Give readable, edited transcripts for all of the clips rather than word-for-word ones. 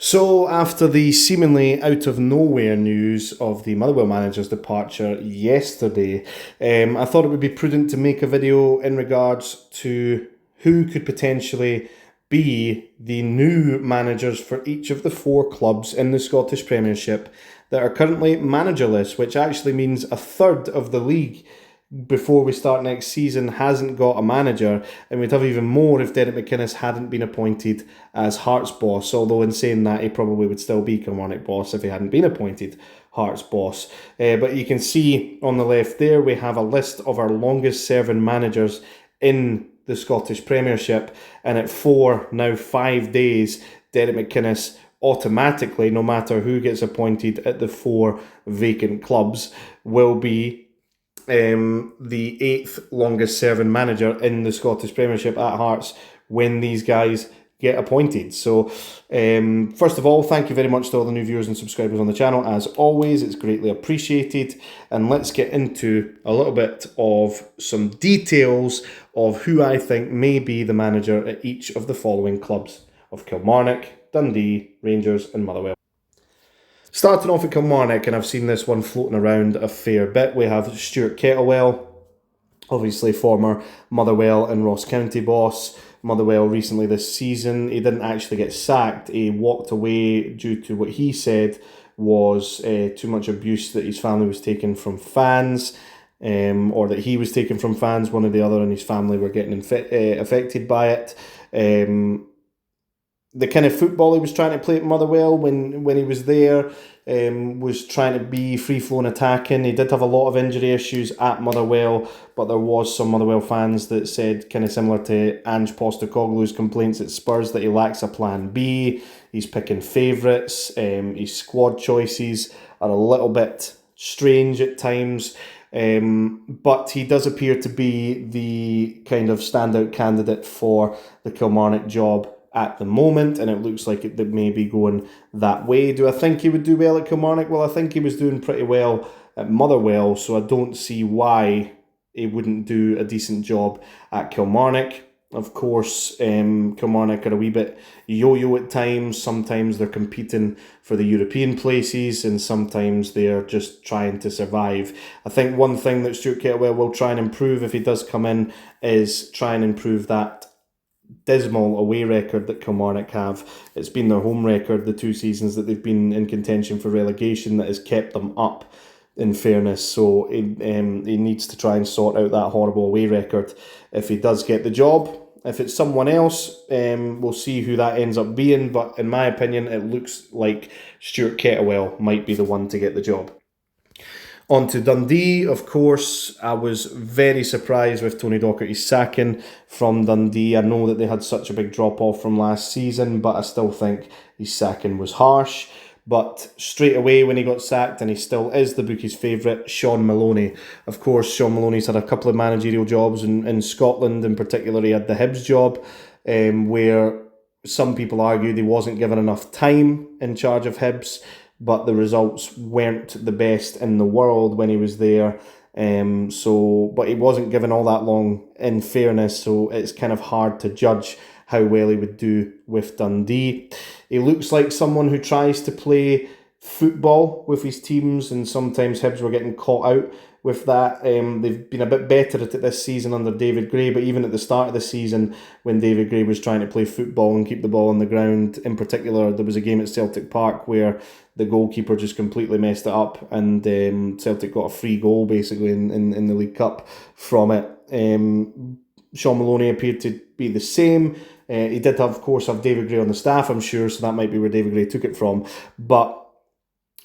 So, after the seemingly out of nowhere news of the Motherwell manager's departure yesterday, I thought it would be prudent to make a video in regards to who could potentially be the new managers for each of the four clubs in the Scottish Premiership that are currently managerless, which actually means a third of the league before we start next season hasn't got a manager, and we'd have even more if Derek McInnes hadn't been appointed as Hearts boss, although in saying that he probably would still be Kilmarnock boss if he hadn't been appointed Hearts boss. But you can see on the left there we have a list of our longest serving managers in the Scottish Premiership, and at 5 days, Derek McInnes automatically, no matter who gets appointed at the four vacant clubs, will be the 8th longest serving manager in the Scottish Premiership at Hearts when these guys get appointed. So first of all, thank you very much to all the new viewers and subscribers on the channel. As always, it's greatly appreciated. And let's get into a little bit of some details of who I think may be the manager at each of the following clubs of Kilmarnock, Dundee, Rangers and Motherwell. Starting off at Kilmarnock, and I've seen this one floating around a fair bit, we have Stuart Kettlewell, obviously former Motherwell and Ross County boss. Motherwell recently this season, he didn't actually get sacked, he walked away due to what he said was too much abuse that his family was taking from fans, or that he was taking from fans, one or the other, and his family were getting affected by it. The kind of football he was trying to play at Motherwell when he was there was trying to be free-flowing attacking. He did have a lot of injury issues at Motherwell, but there was some Motherwell fans that said, kind of similar to Ange Postecoglou's complaints at Spurs, that he lacks a plan B. He's picking favourites. His squad choices are a little bit strange at times. But he does appear to be the kind of standout candidate for the Kilmarnock job at the moment, and it looks like it may be going that way. Do I think he would do well at Kilmarnock? Well, I think he was doing pretty well at Motherwell, so I don't see why he wouldn't do a decent job at Kilmarnock. Of course, Kilmarnock are a wee bit yo-yo at times. Sometimes they're competing for the European places, and sometimes they're just trying to survive. I think one thing that Stuart Kettlewell will try and improve if he does come in is try and improve that dismal away record that Kilmarnock have. It's been their home record the 2 seasons that they've been in contention for relegation that has kept them up, in fairness. So he needs to try and sort out that horrible away record if he does get the job. If it's someone else, we'll see who that ends up being, but in my opinion it looks like Stuart Kettlewell might be the one to get the job. On to Dundee, of course, I was very surprised with Tony Docherty's sacking from Dundee. I know that they had such a big drop-off from last season, but I still think his sacking was harsh. But straight away when he got sacked, and he still is the bookie's favourite, Shawn Maloney. Of course, Shawn Maloney's had a couple of managerial jobs in Scotland. In particular, he had the Hibs job, where some people argued he wasn't given enough time in charge of Hibs, but the results weren't the best in the world when he was there. But he wasn't given all that long, in fairness, so it's kind of hard to judge how well he would do with Dundee. He looks like someone who tries to play football with his teams, and sometimes Hibs were getting caught out with that. They've been a bit better at it this season under David Gray, but even at the start of the season when David Gray was trying to play football and keep the ball on the ground, in particular there was a game at Celtic Park where the goalkeeper just completely messed it up, and Celtic got a free goal basically in the League Cup from it. Shawn Maloney appeared to be the same. He did of course have David Gray on the staff, I'm sure, so that might be where David Gray took it from, but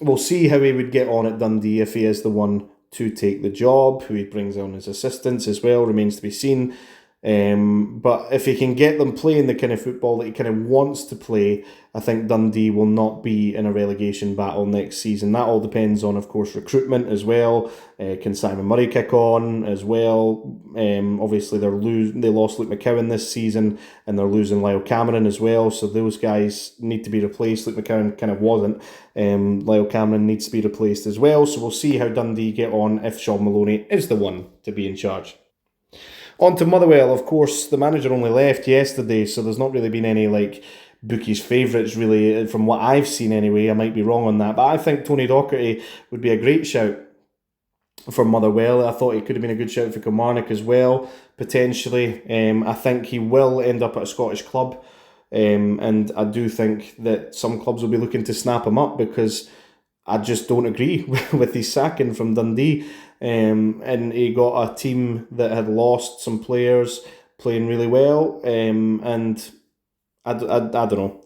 we'll see how he would get on at Dundee if he is the one to take the job. Who he brings on as assistants as well remains to be seen. But if he can get them playing the kind of football that he kind of wants to play, I think Dundee will not be in a relegation battle next season. That all depends on, of course, recruitment as well. Can Simon Murray kick on as well? Obviously, they lost Luke McCowan this season, and they're losing Lyle Cameron as well. So those guys need to be replaced. Luke McCowan kind of wasn't. Lyle Cameron needs to be replaced as well. So we'll see how Dundee get on if Shawn Maloney is the one to be in charge. On to Motherwell, of course, the manager only left yesterday, so there's not really been any bookies' favourites, really, from what I've seen anyway. I might be wrong on that, but I think Tony Docherty would be a great shout for Motherwell. I thought he could have been a good shout for Kilmarnock as well, potentially. I think he will end up at a Scottish club, and I do think that some clubs will be looking to snap him up, because I just don't agree with his sacking from Dundee. And he got a team that had lost some players playing really well, and I don't know.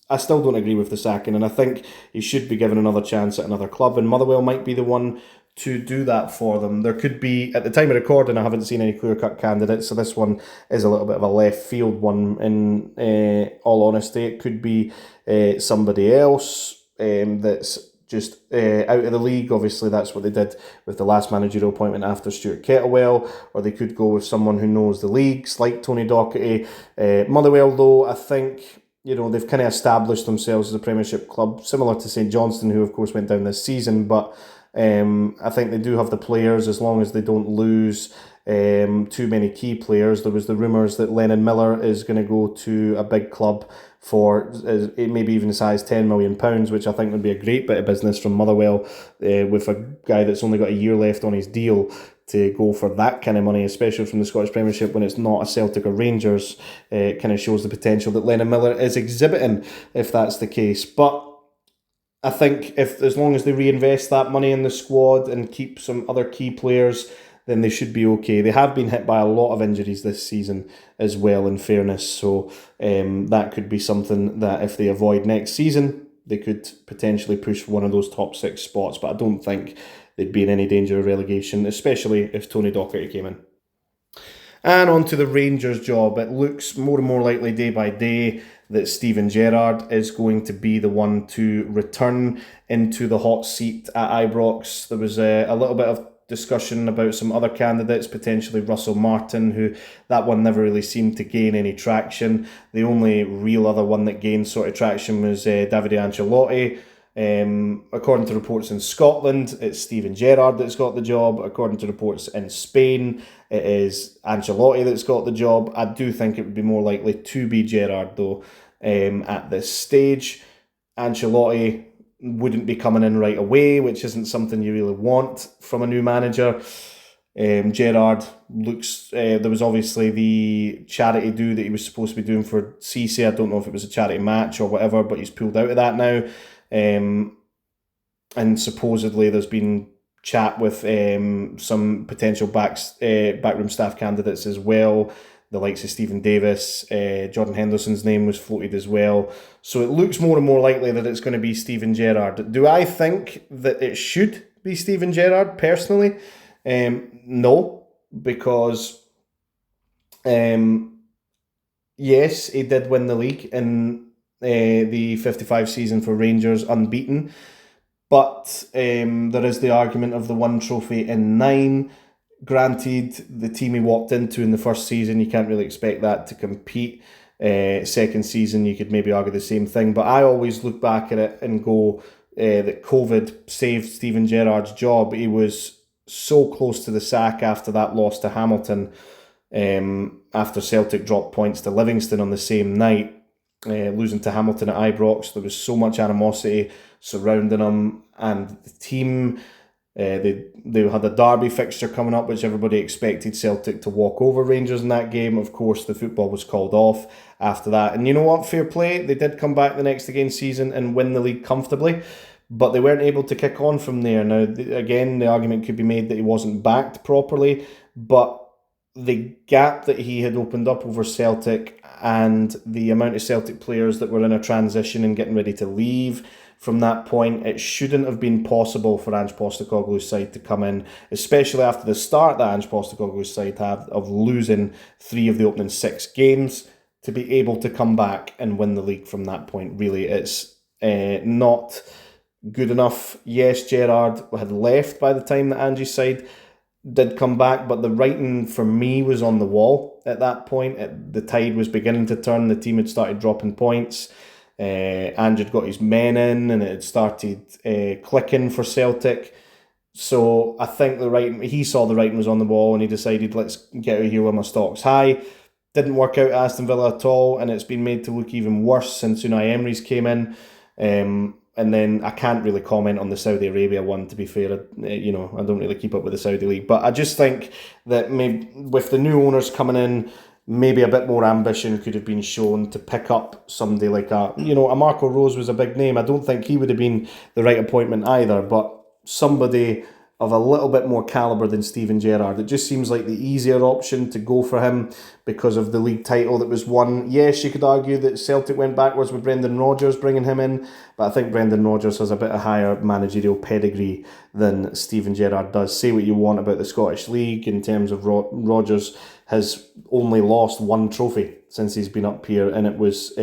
I still don't agree with the sacking, and I think he should be given another chance at another club, and Motherwell might be the one to do that for them. There could be, at the time of recording, I haven't seen any clear-cut candidates, so this one is a little bit of a left field one, in all honesty. It could be somebody else that's just out of the league. Obviously, that's what they did with the last managerial appointment after Stuart Kettlewell, or they could go with someone who knows the leagues, like Tony Docherty. Motherwell, though, I think, they've kind of established themselves as a Premiership club, similar to St Johnstone, who of course went down this season, but I think they do have the players, as long as they don't lose too many key players. There was the rumours that Lennon Miller is going to go to a big club for maybe even as high as £10 million, which I think would be a great bit of business from Motherwell, with a guy that's only got a year left on his deal, to go for that kind of money, especially from the Scottish Premiership when it's not a Celtic or Rangers. It kind of shows the potential that Lennon Miller is exhibiting, if that's the case. But I think as long as they reinvest that money in the squad and keep some other key players, then they should be okay. They have been hit by a lot of injuries this season as well, in fairness. So that could be something that if they avoid next season, they could potentially push one of those top 6 spots. But I don't think they'd be in any danger of relegation, especially if Tony Docherty came in. And on to the Rangers job. It looks more and more likely day by day that Steven Gerrard is going to be the one to return into the hot seat at Ibrox. There was a little bit of discussion about some other candidates, potentially Russell Martin, who that one never really seemed to gain any traction. The only real other one that gained sort of traction was Davide Ancelotti. According to reports in Scotland, it's Steven Gerrard that's got the job. According to reports in Spain, it is Ancelotti that's got the job. I do think it would be more likely to be Gerrard, though, at this stage. Ancelotti wouldn't be coming in right away, which isn't something you really want from a new manager. Gerrard looks... there was obviously the charity do that he was supposed to be doing for Cisse. I don't know if it was a charity match or whatever, but he's pulled out of that now. And supposedly there's been chat with some potential backroom staff candidates as well, the likes of Stephen Davis. Jordan Henderson's name was floated as well. So it looks more and more likely that it's going to be Steven Gerrard. Do I think that it should be Steven Gerrard, personally? No, because yes, he did win the league in the 55 season for Rangers, unbeaten. But there is the argument of the one trophy in 9. Granted, the team he walked into in the first season, you can't really expect that to compete. Second season, you could maybe argue the same thing. But I always look back at it and go that COVID saved Steven Gerrard's job. He was so close to the sack after that loss to Hamilton, after Celtic dropped points to Livingston on the same night. Losing to Hamilton at Ibrox, there was so much animosity surrounding him and the team. They had a derby fixture coming up, which everybody expected Celtic to walk over Rangers in that game. Of course, the football was called off after that. And you know what? Fair play. They did come back the next again season and win the league comfortably, but they weren't able to kick on from there. Now, again, the argument could be made that he wasn't backed properly, but the gap that he had opened up over Celtic and the amount of Celtic players that were in a transition and getting ready to leave from that point, it shouldn't have been possible for Ange Postecoglou's side to come in, especially after the start that Ange Postecoglou's side had of losing 3 of the opening 6 games, to be able to come back and win the league from that point. Really, it's not good enough. Yes, Gerrard had left by the time that Ange's side did come back, but the writing for me was on the wall at that point. The tide was beginning to turn. The team had started dropping points. Ange had got his men in, and it had started clicking for Celtic. So I think he saw the writing was on the wall, and he decided, let's get out of here while my stock's high. Didn't work out at Aston Villa at all, and it's been made to look even worse since Unai Emery's came in. And then I can't really comment on the Saudi Arabia one, to be fair. I don't really keep up with the Saudi League. But I just think that maybe with the new owners coming in, maybe a bit more ambition could have been shown to pick up somebody like a Marco Rose was a big name. I don't think he would have been the right appointment either, but somebody of a little bit more calibre than Steven Gerrard. It just seems like the easier option to go for him because of the league title that was won. Yes, you could argue that Celtic went backwards with Brendan Rodgers bringing him in, but I think Brendan Rodgers has a bit of higher managerial pedigree than Steven Gerrard does. Say what you want about the Scottish League in terms of Rodgers has only lost one trophy since he's been up here, and it was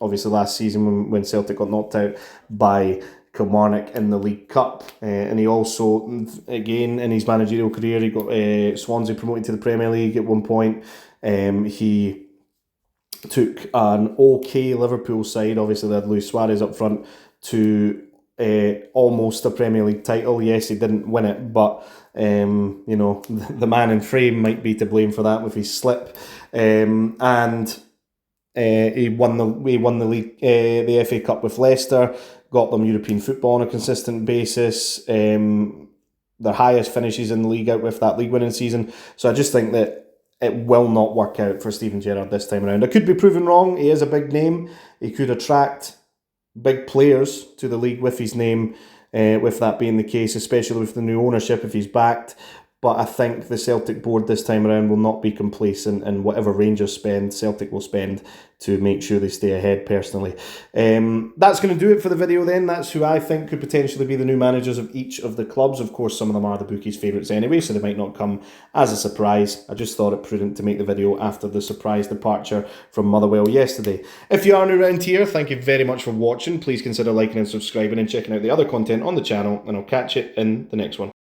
obviously last season when Celtic got knocked out by Kilmarnock in the League Cup, and he also, again, in his managerial career, he got Swansea promoted to the Premier League at one point. He took an okay Liverpool side, obviously they had Luis Suarez up front, to almost a Premier League title. Yes, he didn't win it, but the man in frame might be to blame for that with his slip. And he won the league, the FA Cup with Leicester, got them European football on a consistent basis. Their highest finishes in the league out with that league winning season. So I just think that it will not work out for Steven Gerrard this time around. I could be proven wrong. He is a big name. He could attract big players to the league with his name, with that being the case, especially with the new ownership if he's backed. But I think the Celtic board this time around will not be complacent, and whatever Rangers spend, Celtic will spend to make sure they stay ahead personally. That's going to do it for the video then. That's who I think could potentially be the new managers of each of the clubs. Of course, some of them are the bookies' favourites anyway, so they might not come as a surprise. I just thought it prudent to make the video after the surprise departure from Motherwell yesterday. If you are new around here, thank you very much for watching. Please consider liking and subscribing and checking out the other content on the channel, and I'll catch you in the next one.